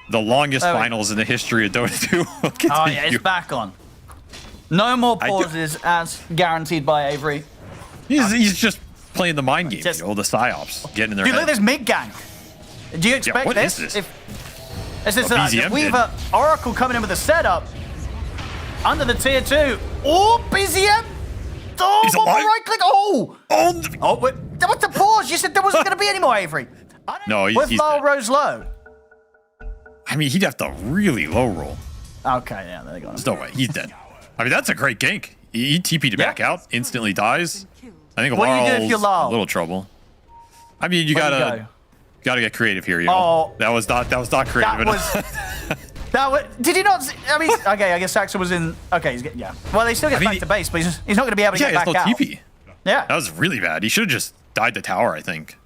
The longest finals in the history of Dota 2 will continue. Oh yeah, it's back on. No more pauses as guaranteed by Avery. He's just playing the mind game, you know, the psyops, getting in their Dude, head. look at this mid gang. Do you expect this? Is this? This is the Weaver Oracle coming in with a setup under the tier 2. Oh, BZM! Oh, He's alive. right click. Oh! Oh, wait. What's the pause? You said there wasn't going to be any more, Avery. No, with low rose low. I mean, he'd have to really low roll. Okay, yeah, there you go. There's no way. He's dead. I mean, that's a great gank. He TP'd back out, instantly dies. I think what do you do if you're low? A little trouble. I mean, you gotta get creative here. You know? Oh, that was not creative enough. Did he not? I mean, okay, I guess Saxa was in. Okay, yeah. Well, they still get back to base, but he's not going to be able to get back out. TP. Yeah, that was really bad. He should have just died to tower, I think.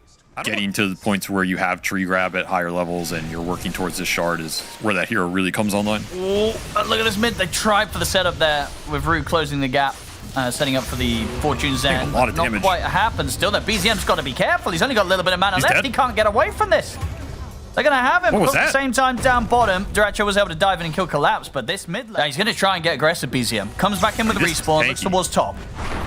Getting to the points where you have tree grab at higher levels and you're working towards this shard is where that hero really comes online. Oh, look at this mid. They tried for the setup there with Rue closing the gap, setting up for the Fortune Zen. A lot of damage. Not quite happened. Still, that BZM's got to be careful. He's only got a little bit of mana left. Dead. He can't get away from this. They're going to have him. What was At that? the same time, down bottom, Duracho was able to dive in and kill Collapse, but this mid lane, he's going to try and get aggressive, BZM. Comes back in with the respawn, looks towards top.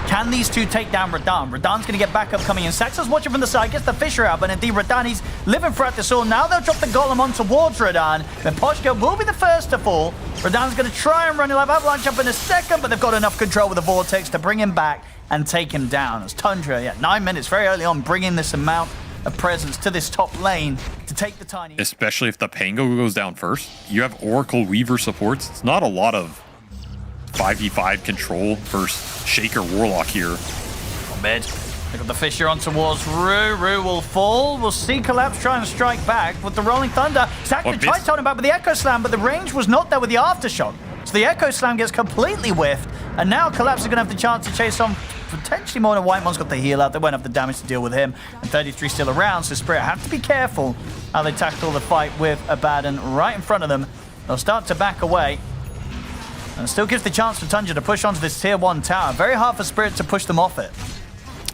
Can these two take down Radan? Radan's going to get back up coming in. Saxa's watching from the side, gets the Fisher out, but indeed Radan, he's living throughout this all. Now they'll drop the Golem on towards Radan. Then Poshka will be the first to fall. Radan's going to try and run. He'll have Avalanche up in a second, but they've got enough control with the Vortex to bring him back and take him down. As Tundra, 9 minutes very early on, bringing this amount of presence to this top lane to take the tiny. Especially if the Pango goes down first. You have Oracle Weaver supports. It's not a lot of 5v5 control versus Shaker Warlock here. Mid. They got the Fisher on towards Rue. Rue will fall. We'll see Collapse try and strike back with the Rolling Thunder. Saxon tried to hold him back with the Echo Slam, but the range was not there with the Aftershock. So the Echo Slam gets completely whiffed, and now Collapse is going to have the chance to chase on potentially more than Whitemon's got the heal out. They won't have the damage to deal with him, and 33 still around, so Spirit have to be careful how they tackle the fight with Abaddon right in front of them. They'll start to back away, and it still gives the chance for Tundra to push onto this tier 1 tower. Very hard for Spirit to push them off it.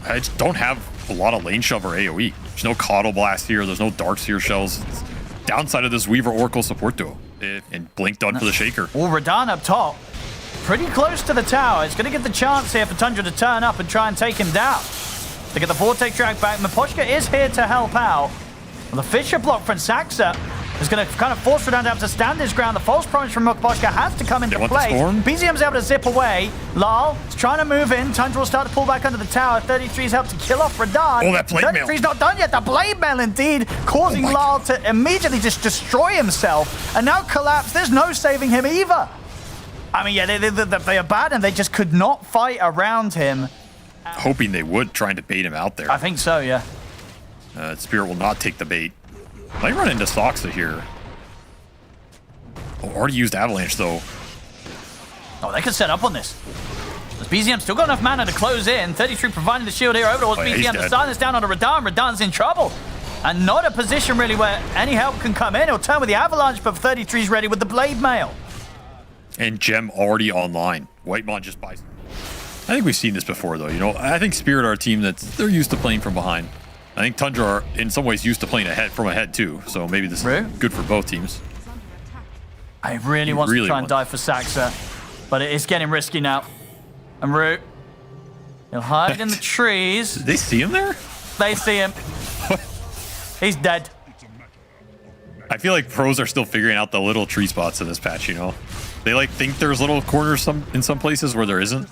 I just don't have a lot of lane shove or AoE. There's no Coddle Blast here. There's no Darkseer shells. It's downside of this Weaver Oracle support duo. And Blink done for the Shaker. Oh, Radan up top. Pretty close to the tower. It's going to get the chance here for Tundra to turn up and try and take him down. They get the Vortex drag back. Miposhka is here to help out. Well, the Fisher block from Saxa is going to kind of force Radan to have to stand his ground. The false promise from Miposhka has to come into play. BZM's able to zip away. Lal is trying to move in. Tundra will start to pull back under the tower. 33's helped to kill off Radan. Oh, that blade mail. 33's not done yet. The blade mail indeed causing Lal to immediately just destroy himself. And now Collapse. There's no saving him either. I mean, yeah, they are bad, and they just could not fight around him. Hoping they would, trying to bait him out there. I think so, yeah. Spirit will not take the bait. Might run into Soxa here. Oh, already used Avalanche, though. Oh, they could set up on this. Does BZM still got enough mana to close in? 33 providing the shield here over towards BZM to start this down onto Radan. Radan's in trouble. And not a position, really, where any help can come in. He'll turn with the Avalanche, but 33's ready with the Blade Mail. And Gem already online. Whitemon just buys. I think we've seen this before, though. You know, I think Spirit are a team they're used to playing from behind. I think Tundra are, in some ways, used to playing from ahead, too. So maybe this is good for both teams. I really want to try and dive for Saxa, but it is getting risky now. And Root, he'll hide in the trees. Did they see him there? They see him. He's dead. I feel like pros are still figuring out the little tree spots in this patch, you know? They like think there's little corners in some places where there isn't.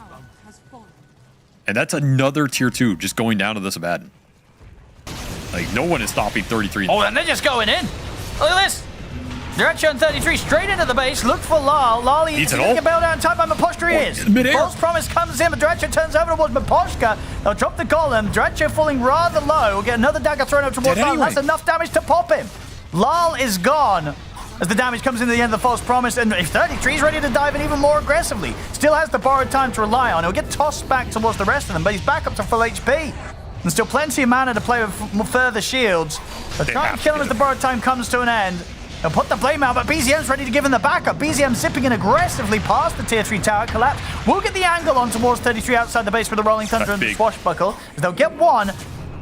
And that's another tier 2 just going down to this Abaddon. Like, no one is stopping 33. Oh, and they're just going in. Look at this. Direction 33 straight into the base. Look for Lal. Lal, he's going to get bailed out in time by Miposhka. He is. False Promise comes in, but Direction turns over towards Miposhka. They'll drop the Golem. Direction falling rather low. We'll get another dagger thrown up towards Lal. That's enough damage to pop him. Lal is gone as the damage comes into the end of the False Promise, and 33 is ready to dive in even more aggressively. Still has the borrowed time to rely on. He'll get tossed back towards the rest of them, but he's back up to full HP. And still plenty of mana to play with further shields. They'll try and kill him as the borrowed time comes to an end. They'll put the blame out, but BZM's ready to give him the backup. BZM zipping in aggressively past the tier 3 tower. Collapse will get the angle on towards 33 outside the base with the Rolling Thunder and the Swashbuckle. As they'll get one.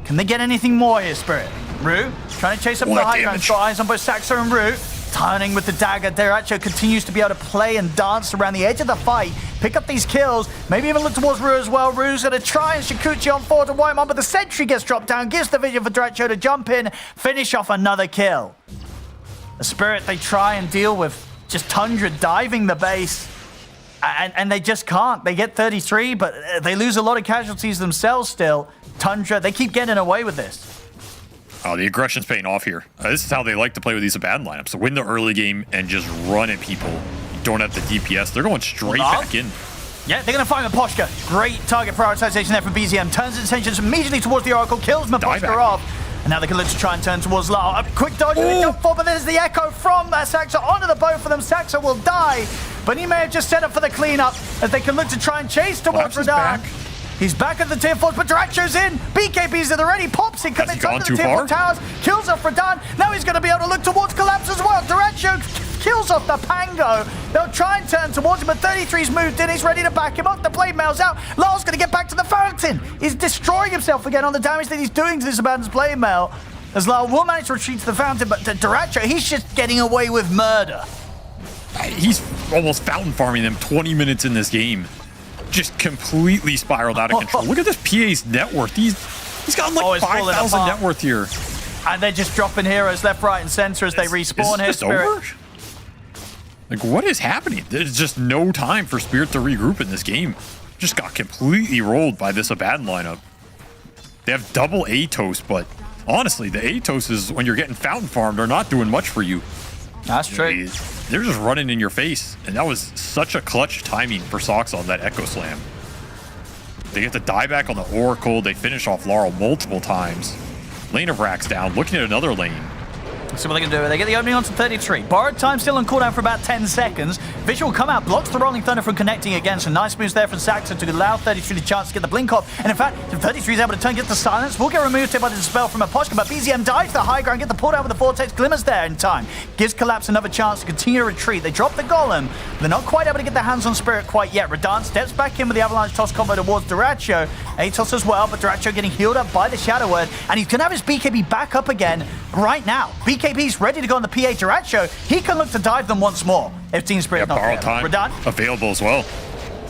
Can they get anything more here, Spirit? Rue trying to chase up the high ground. Got eyes on both Saxa and Rue. Turning with the dagger, Deracho continues to be able to play and dance around the edge of the fight, pick up these kills, maybe even look towards Rue as well. Rue's going to try and Shikuchi on forward to wipe him on, but the sentry gets dropped down, gives the vision for Deracho to jump in, finish off another kill. The Spirit they try and deal with, just Tundra diving the base, and they just can't. They get 33, but they lose a lot of casualties themselves still. Tundra, they keep getting away with this. Oh, the aggression's paying off here. This is how they like to play with these Abaddon lineups. So win the early game and just run at people. You don't have the DPS. They're going straight back in. Yeah, they're going to find Miposhka. Great target prioritization there from BZM. Turns his attention immediately towards the Oracle, kills Miposhka off. And now they can look to try and turn towards Lyle. A quick dodge and a jump forward, but there's the echo from Saxa onto the boat for them. Saxa will die, but he may have just set up for the cleanup as they can look to try and chase towards Radan. He's back at the tier 4s, but Deracho's in. BKB's at the ready, pops it, commits under the tier 4 towers, kills off Radan. Now he's going to be able to look towards Collapse as well. Deracho kills off the Pango. They'll try and turn towards him, but 33's moved in. He's ready to back him up. The blade mail's out. Lyle's going to get back to the fountain. He's destroying himself again on the damage that he's doing to this Abandon's blade mail. As Lyle will manage to retreat to the fountain, but Deracho, he's just getting away with murder. He's almost fountain farming them 20 minutes in this game. Just completely spiraled out of control. Look at this PA's net worth. He's got like 5,000 net worth here. And they're just dropping heroes left, right, and center as they respawn here. Spirit. Like, what is happening? There's just no time for Spirit to regroup in this game. Just got completely rolled by this Abaddon lineup. They have double Atos, but honestly, the Atos, when you're getting fountain farmed, are not doing much for you. That's true. They're just running in your face. And that was such a clutch timing for Sox on that Echo Slam. They get the dieback on the Oracle. They finish off Laurel multiple times. Lane of Rack's down, looking at another lane. Let's see what they can do. They get the opening onto 33. Borrowed time still on cooldown for about 10 seconds. Visual come out, blocks the Rolling Thunder from connecting again. So nice moves there from Saxa to allow 33 the chance to get the blink off. And in fact, if 33 is able to turn, get the silence, will get removed here by the dispel from Miposhka. But BZM dives the high ground, get the pull down with the Vortex, glimmers there in time. Gives Collapse another chance to continue to retreat. They drop the Golem. They're not quite able to get their hands on Spirit quite yet. Radan steps back in with the Avalanche Toss combo towards Deracho. Atos as well, but Deracho getting healed up by the Shadow Word. And he's going to have his BKB back up again right now. BKB's ready to go on the PA Deracho. He can look to dive them once more if Team Spirit not borrowed time Radan available as well.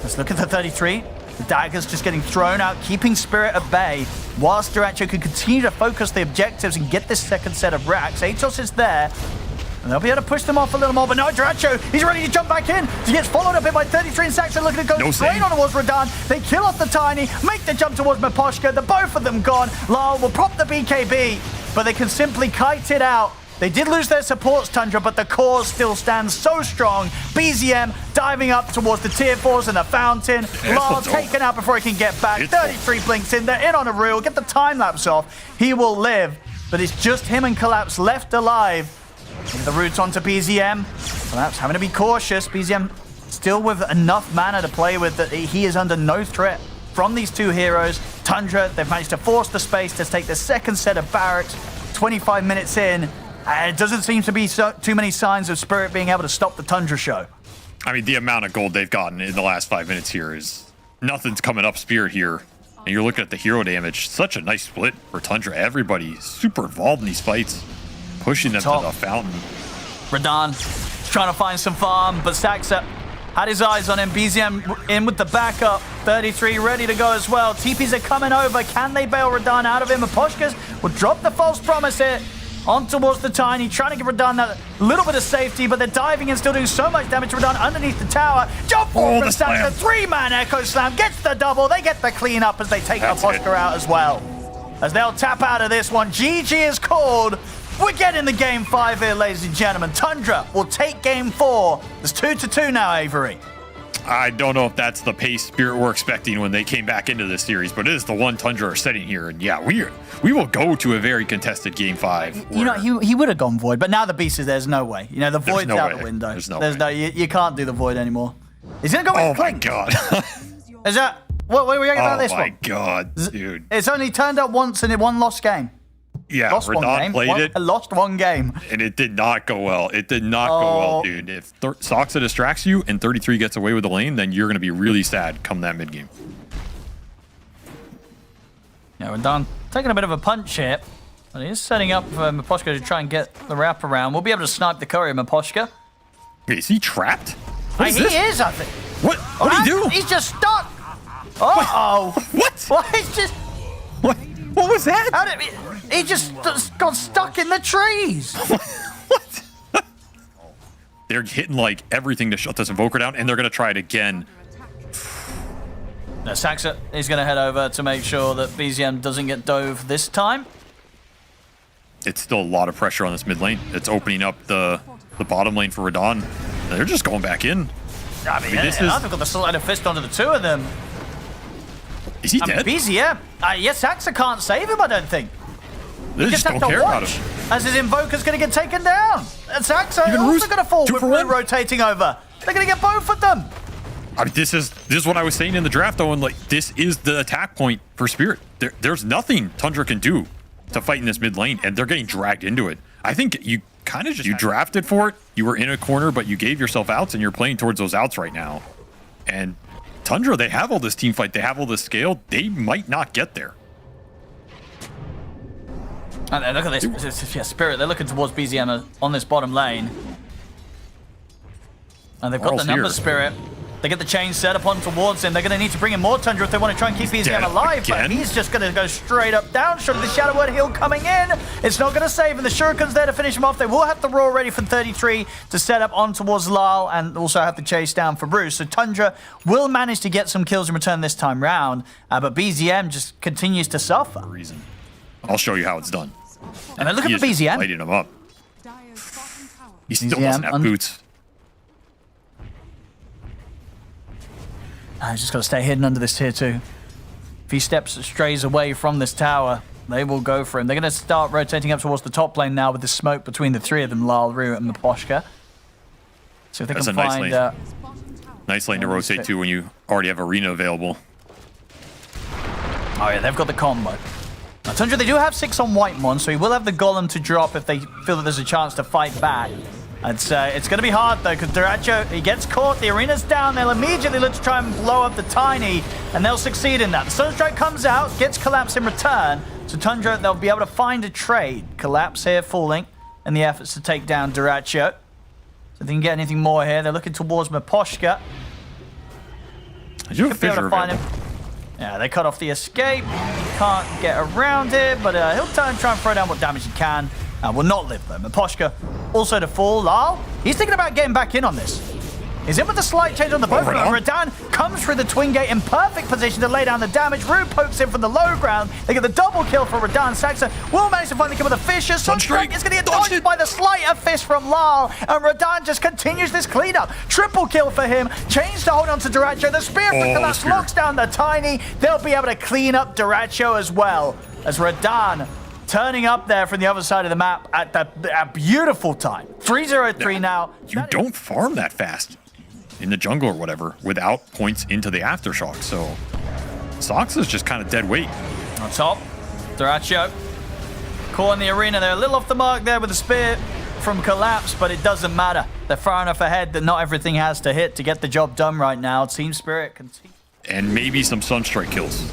Let's look at the 33. The daggers just getting thrown out, keeping Spirit at bay, whilst Deracho can continue to focus the objectives and get this second set of racks. Atos is there, and they'll be able to push them off a little more, but no, Deracho, he's ready to jump back in. He gets followed up here by 33 and Saxon looking to go straight on towards Radan. They kill off the Tiny, make the jump towards Miposhka. The both of them gone. Lyle will prop the BKB, but they can simply kite it out. They did lose their supports, Tundra, but the cause still stands so strong. BZM diving up towards the tier 4s and the fountain. Lyle taken out before he can get back. 33 blinks in. They're in on a reel. Get the time lapse off. He will live, but it's just him and Collapse left alive. The route onto BZM. Collapse having to be cautious. BZM still with enough mana to play with that he is under no threat from these two heroes. Tundra, they've managed to force the space to take the second set of barracks. 25 minutes in. It doesn't seem to be too many signs of Spirit being able to stop the Tundra show. I mean, the amount of gold they've gotten in the last 5 minutes here is nothing's coming up Spirit here. And you're looking at the hero damage. Such a nice split for Tundra. Everybody super involved in these fights. Pushing them to the fountain. Radan trying to find some farm, but Saxa had his eyes on him. BZM in with the backup. 33 ready to go as well. TPs are coming over. Can they bail Radan out of him? Miposhkas will drop the false promise here. On towards the Tiny, trying to give Radan that little bit of safety, but they're diving and still doing so much damage to Radan underneath the tower. Jump forward from Saxa, 3-man Echo Slam, gets the double, they get the clean up as they take Miposhka out as well. As they'll tap out of this one, GG is called. We're getting the game 5 here, ladies and gentlemen. Tundra will take game 4. There's 2-2 now, Avery. I don't know if that's the pace Spirit were expecting when they came back into this series, but it is the one Tundra are setting here. And yeah, we will go to a very contested game 5. You know, he would have gone Void, but now the Beast is there's no way. You know, the Void's out the window. There's no you can't do the Void anymore. He's going to go with Clink. Oh my God. Is that, what were we talking about this one? Oh my God, dude. It's only turned up once in one lost game. Yeah, Radan played it. Lost one game. And it did not go well. It did not go well, dude. If Soxa distracts you and 33 gets away with the lane, then you're going to be really sad come that mid game. Yeah, Radan taking a bit of a punch here. And he is setting up for Miposhka to try and get the wraparound. We'll be able to snipe the courier, Miposhka. Is he trapped? What is he this? is, I think. What did he do? He's just stuck. Uh-oh. What? What? He's just... What was that? How did he just got stuck in the trees. What? They're hitting like everything to shut this Invoker down, and they're going to try it again. Now, Saxa is going to head over to make sure that BZM doesn't get dove this time. It's still a lot of pressure on this mid lane. It's opening up the bottom lane for Radahn. They're just going back in. I mean they've got the sleight of fist onto the two of them. Is he dead? BZM. Yes, Saxa can't save him, I don't think. They just don't care about him. As his Invoker's going to get taken down. And Saxa also going to fall with Rune rotating over. They're going to get both of them. I mean, this is what I was saying in the draft, though, and like this is the attack point for Spirit. There's nothing Tundra can do to fight in this mid lane, and they're getting dragged into it. I think you kind of just you drafted for it. You were in a corner, but you gave yourself outs, and you're playing towards those outs right now. And Tundra, they have all this team fight, they have all this scale. They might not get there. And look at this. Yeah, Spirit. They're looking towards BZM on this bottom lane, and they've got the numbers. Spirit. They get the chain set upon towards him. They're going to need to bring in more Tundra if they want to try and keep BZM alive. Again? But he's just going to go straight up down. Should the Shadow Word Heal coming in. It's not going to save him. The Shuriken's there to finish him off. They will have the Roar ready for 33 to set up on towards Lal and also have the chase down for Bruce. So Tundra will manage to get some kills in return this time round. But BZM just continues to suffer. Reason. I'll show you how it's done. And then look at the BZM. Lighting him up. He still doesn't have boots. He's just got to stay hidden under this tier 2. If he strays away from this tower, they will go for him. They're going to start rotating up towards the top lane now with the smoke between the three of them, Lal, Rue, and Miposhka. So if they can find... Nice lane to rotate to when you already have Arena available. Oh yeah, they've got the combo. Now, Tundra, they do have 6 on Whitemon, so he will have the Golem to drop if they feel that there's a chance to fight back. It's going to be hard, though, because Duracho, he gets caught, the arena's down, they'll immediately look to try and blow up the Tiny, and they'll succeed in that. The Sunstrike comes out, gets Collapse in return, so Tundra, they'll be able to find a trade. Collapse here falling in the efforts to take down Duracho. So if they can get anything more here, they're looking towards Miposhka. I do have Fissure available. Yeah, they cut off the escape. Can't get around it, but he'll try and throw down what damage he can. Will not live though. Miposhka also to fall. Lal, he's thinking about getting back in on this. He's in with a slight change on the both. Radahn comes through the twin gate in perfect position to lay down the damage. Rue pokes in from the low ground. They get the double kill for Radahn. Saxa will manage to finally kill with a Fissure. Sunstrike is going to get dodged by the slight of fist from Lal. And Radahn just continues this cleanup. Triple kill for him. Chains to hold on to Duracho. The spear for Collapse locks down the Tiny. They'll be able to clean up Duracho as well. As Radahn turning up there from the other side of the map at a beautiful time. 3-0-3 now. You don't farm that fast in the jungle or whatever without points into the Aftershock, so Sox is just kind of dead weight. On top, Duracho caught in the arena. They're a little off the mark there with the spear from Collapse, but it doesn't matter. They're far enough ahead that not everything has to hit to get the job done right now. Team Spirit continues. And maybe some Sunstrike kills,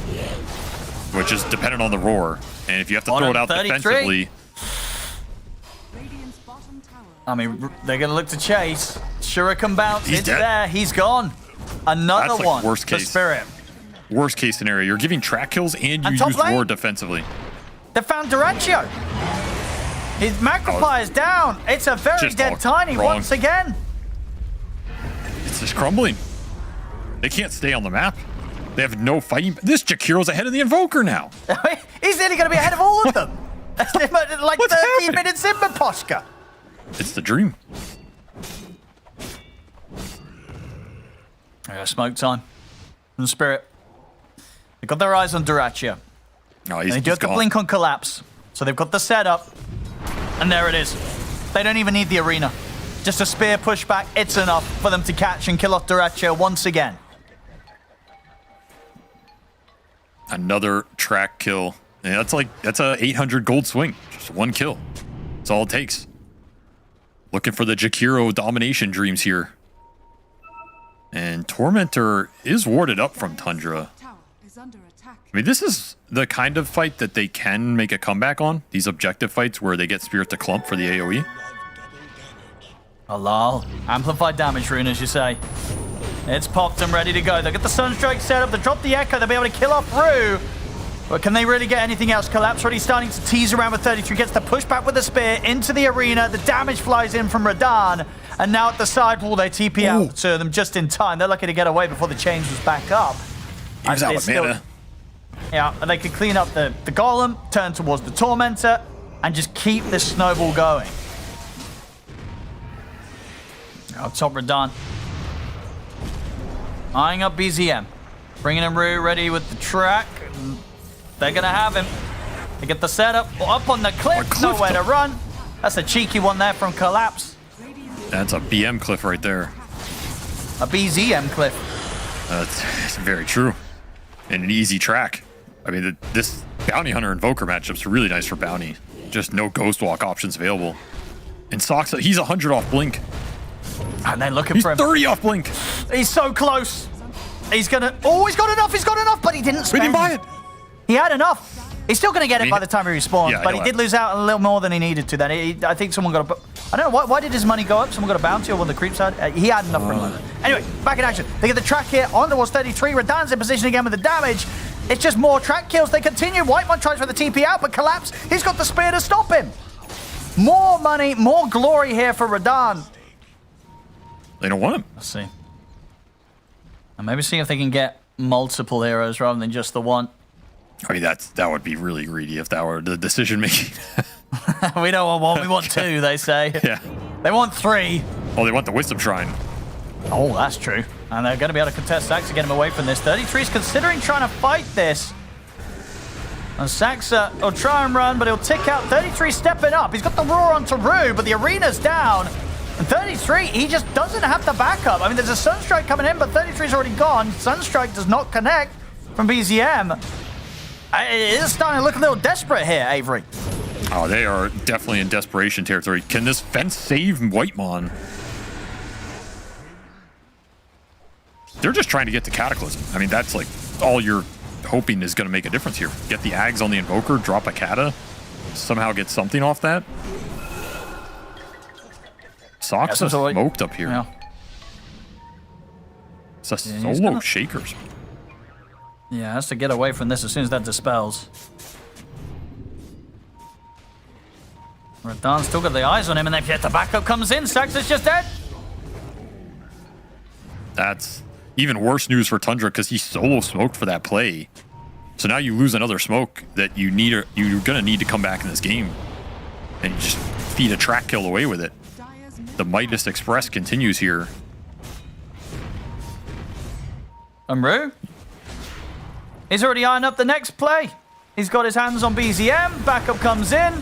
which is dependent on the Roar. And if you have to throw it out defensively... I mean, they're going to look to chase. Shuriken bounce. He's dead. There. He's gone. Another That's like one. Worst case. Spirit. Worst case scenario. You're giving track kills and you use Roar defensively. They found Duracho. His Macropie is down. It's a very dead Tiny once again. It's just crumbling. They can't stay on the map. They have no fighting. This Jakiro's ahead of the Invoker now. He's nearly going to be ahead of all of them. Like 13 minutes in Miposhka. It's the dream. Smoke time. From Spirit. They've got their eyes on Duracho. Oh, they do have to blink on Collapse. So they've got the setup. And there it is. They don't even need the arena. Just a spear pushback. It's enough for them to catch and kill off Duracho once again. Another track kill. Yeah, that's a 800 gold swing. Just one kill. That's all it takes. Looking for the Jakiro domination dreams here. And Tormentor is warded up from Tundra. is under attack. I mean, this is the kind of fight that they can make a comeback on. These objective fights where they get Spirit to clump for the AoE. Oh, lol. Amplified damage rune, as you say. It's popped and ready to go. They'll get the Sunstrike set up. They drop the Echo. They'll be able to kill off Rue. But can they really get anything else? Collapse already starting to tease around with 33. Gets the pushback with the spear into the arena. The damage flies in from Radahn. And now at the side wall, they TP out to them just in time. They're lucky to get away before the chains was back up. He was out of mana. Yeah, and they could clean up the Golem, turn towards the Tormentor, and just keep this snowball going. Now top Radahn. Eyeing up BZM. Bringing in Rue ready with the track. They're going to have him. They get the setup up on the cliff. Nowhere to run. That's a cheeky one there from Collapse. That's a BM cliff right there. A BZM cliff. That's very true. And an easy track. I mean, this Bounty Hunter Invoker matchup's really nice for Bounty. Just no Ghost Walk options available. And Sox, he's 100 off Blink. And they're looking for him. He's 30 off Blink. He's so close. He's gonna. Oh, he's got enough, but he didn't spend. We didn't buy it. He had enough. He's still gonna get it by the time he respawns, yeah, but he did lose out a little more than he needed to. Then I think someone got a. I don't know why did his money go up. Someone got a bounty over the creep side. He had enough for him. Anyway, back in action. They get the track here on towards 33. Radahn's in position again with the damage. It's just more track kills. They continue. Whitemon tries for the TP out, but Collapse. He's got the spear to stop him. More money, more glory here for Radahn. They don't want him. Let's see. And maybe see if they can get multiple heroes rather than just the one. I mean, that would be really greedy if that were the decision making. We don't want one, we want two, they say. Yeah. They want three. Oh, they want the Wisdom Shrine. Oh, that's true. And they're going to be able to contest Sax to get him away from this. 33's considering trying to fight this. And Saxa will try and run, but he'll tick out. 33 stepping up. He's got the roar onto Rue, but the arena's down. And 33, he just doesn't have the backup. I mean, there's a Sunstrike coming in, but 33's already gone. Sunstrike does not connect from BZM. It is starting to look a little desperate here, Avery. Oh, they are definitely in desperation territory. Can this fence save Whitemon? They're just trying to get to Cataclysm. I mean, that's like all you're hoping is going to make a difference here. Get the Ags on the Invoker, drop a Kata, somehow get something off that. Socks are smoked up here. Yeah. It's a solo Shakers. Yeah, has to get away from this as soon as that dispels. Radahn's still got the eyes on him, and if the backup comes in, Sax is just dead. That's even worse news for Tundra because he solo smoked for that play. So now you lose another smoke that you're gonna need to come back in this game, and you just feed a track kill away with it. The Midas Express continues here. Rue? He's already eyeing up the next play. He's got his hands on BZM. Backup comes in.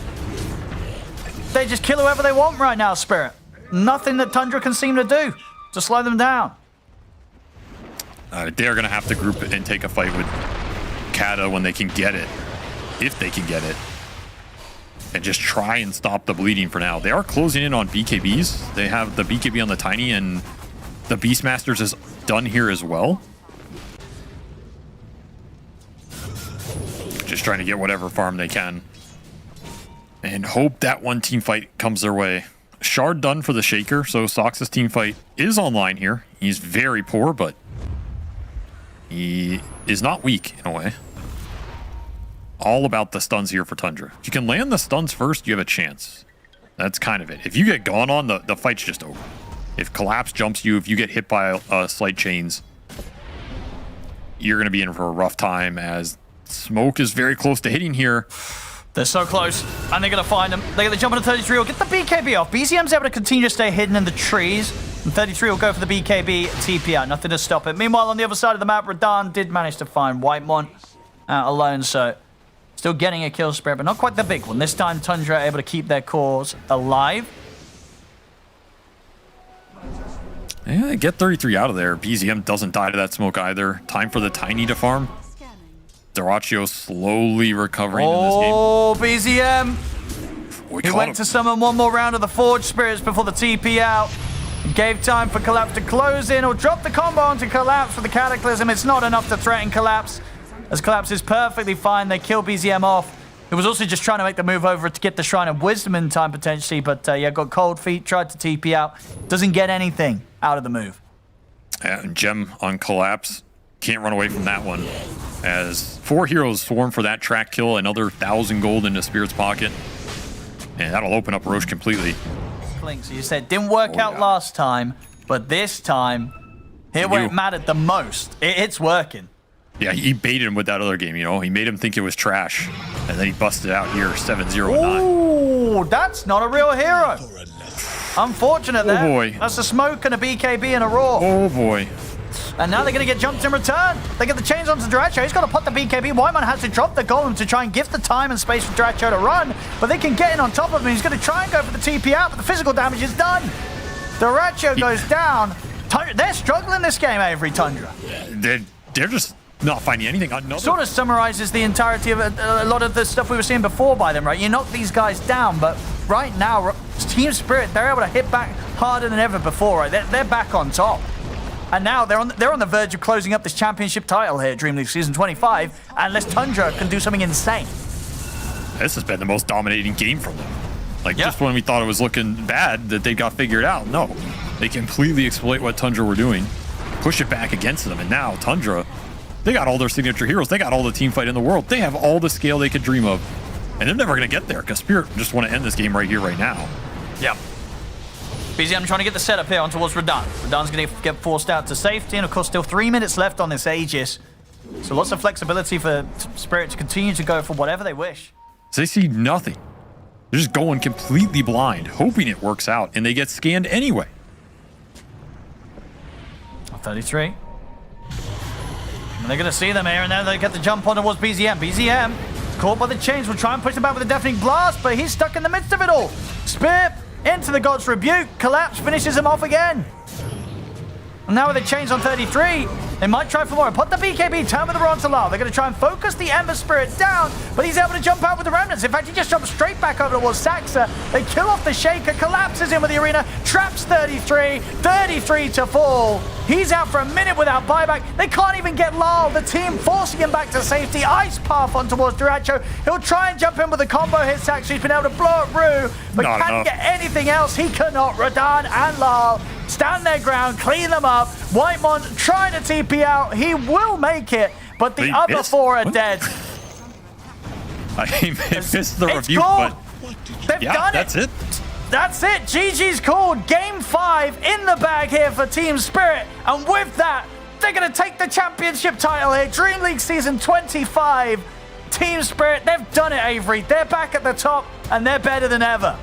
They just kill whoever they want right now, Spirit. Nothing that Tundra can seem to do to slow them down. They're going to have to group it and take a fight with Kata when they can get it. If they can get it. And just try and stop the bleeding for now. They are closing in on BKBs. They have the BKB on the Tiny, and the Beastmasters is done here as well. Just trying to get whatever farm they can. And hope that one team fight comes their way. Shard done for the Shaker, so Sox's team fight is online here. He's very poor, but he is not weak in a way. All about the stuns here for Tundra. If you can land the stuns first, you have a chance. That's kind of it. If you get gone on, the fight's just over. If Collapse jumps you, if you get hit by slight chains, you're going to be in for a rough time as Smoke is very close to hitting here. They're so close, and they're going to find him. They're going to jump into 33. Will get the BKB off. BZM's able to continue to stay hidden in the trees, and 33 will go for the BKB TP out. Nothing to stop it. Meanwhile, on the other side of the map, Radahn did manage to find Whitemon out alone, so still getting a kill Spirit, but not quite the big one. This time, Tundra able to keep their cause alive. Yeah, get 33 out of there. BZM doesn't die to that smoke either. Time for the Tiny to farm. Dyrachyo slowly recovering in this game. Oh, BZM. He went to summon one more round of the Forge Spirits before the TP out. Gave time for Collapse to close in or drop the combo onto Collapse for the Cataclysm. It's not enough to threaten Collapse. as Collapse is perfectly fine. They kill BZM off. It was also just trying to make the move over to get the Shrine of Wisdom in time, potentially. But, yeah, got cold feet, tried to TP out. Doesn't get anything out of the move. And Gem on Collapse. Can't run away from that one. As 4 heroes swarm for that track kill, another 1,000 gold into Spirit's pocket. And that'll open up Roche completely. So you said didn't work out last time, but this time, here where it mattered the most. It's working. Yeah, he baited him with that other game, you know? He made him think it was trash. And then he busted out here 7-0-9. Ooh, that's not a real hero. Unfortunate there. Oh boy. That's a smoke and a BKB and a roar. Oh boy. And now they're going to get jumped in return. They get the chains onto Duracho. He's got to put the BKB. Wyman has to drop the golem to try and give the time and space for Duracho to run. But they can get in on top of him. He's going to try and go for the TP out, but the physical damage is done. Duracho goes down. They're struggling this game, Avery, Tundra. They're just not finding anything. Sort of summarizes the entirety of a lot of the stuff we were seeing before by them, right? You knock these guys down, but right now, Team Spirit, they're able to hit back harder than ever before, right? They're back on top. And now they're on the verge of closing up this championship title here, Dream League Season 25, unless Tundra can do something insane. This has been the most dominating game for them. Like, just when we thought it was looking bad that they got figured out, no. They completely exploit what Tundra were doing, push it back against them, and now Tundra, they got all their signature heroes. They got all the team fight in the world. They have all the scale they could dream of. And they're never going to get there because Spirit just want to end this game right here, right now. Yep. BZM trying to get the setup here on towards Radan. Radan's going to get forced out to safety, and of course still 3 minutes left on this Aegis. So lots of flexibility for Spirit to continue to go for whatever they wish. So they see nothing. They're just going completely blind, hoping it works out, and they get scanned anyway. 33. And they're going to see them here, and then they get the jump on towards BZM. BZM, caught by the chains, will try and push them back with a deafening blast, but he's stuck in the midst of it all. Spirit into the God's Rebuke. Collapse finishes him off again. And now with the chains on 33, they might try for more. Put the BKB, turn with the Ron to Lal. They're going to try and focus the Ember Spirit down, but he's able to jump out with the Remnants. In fact, he just jumps straight back over towards Saxa. They kill off the Shaker, collapses in with the arena, traps 33, 33 to fall. He's out for a minute without buyback. They can't even get Lal. The team forcing him back to safety. Ice Path on towards Duracho. He'll try and jump in with a combo hit. Saxa. He's been able to blow up Rue, but can't get anything else. He cannot. Radan and Lal stand their ground, clean them up. Whitemon trying to TP out. He will make it, but the other 4 are dead. I missed the review, but they've done it. That's it. That's it. GG's called. Game 5 in the bag here for Team Spirit. And with that, they're going to take the championship title here. Dream League Season 25. Team Spirit, they've done it, Avery. They're back at the top, and they're better than ever.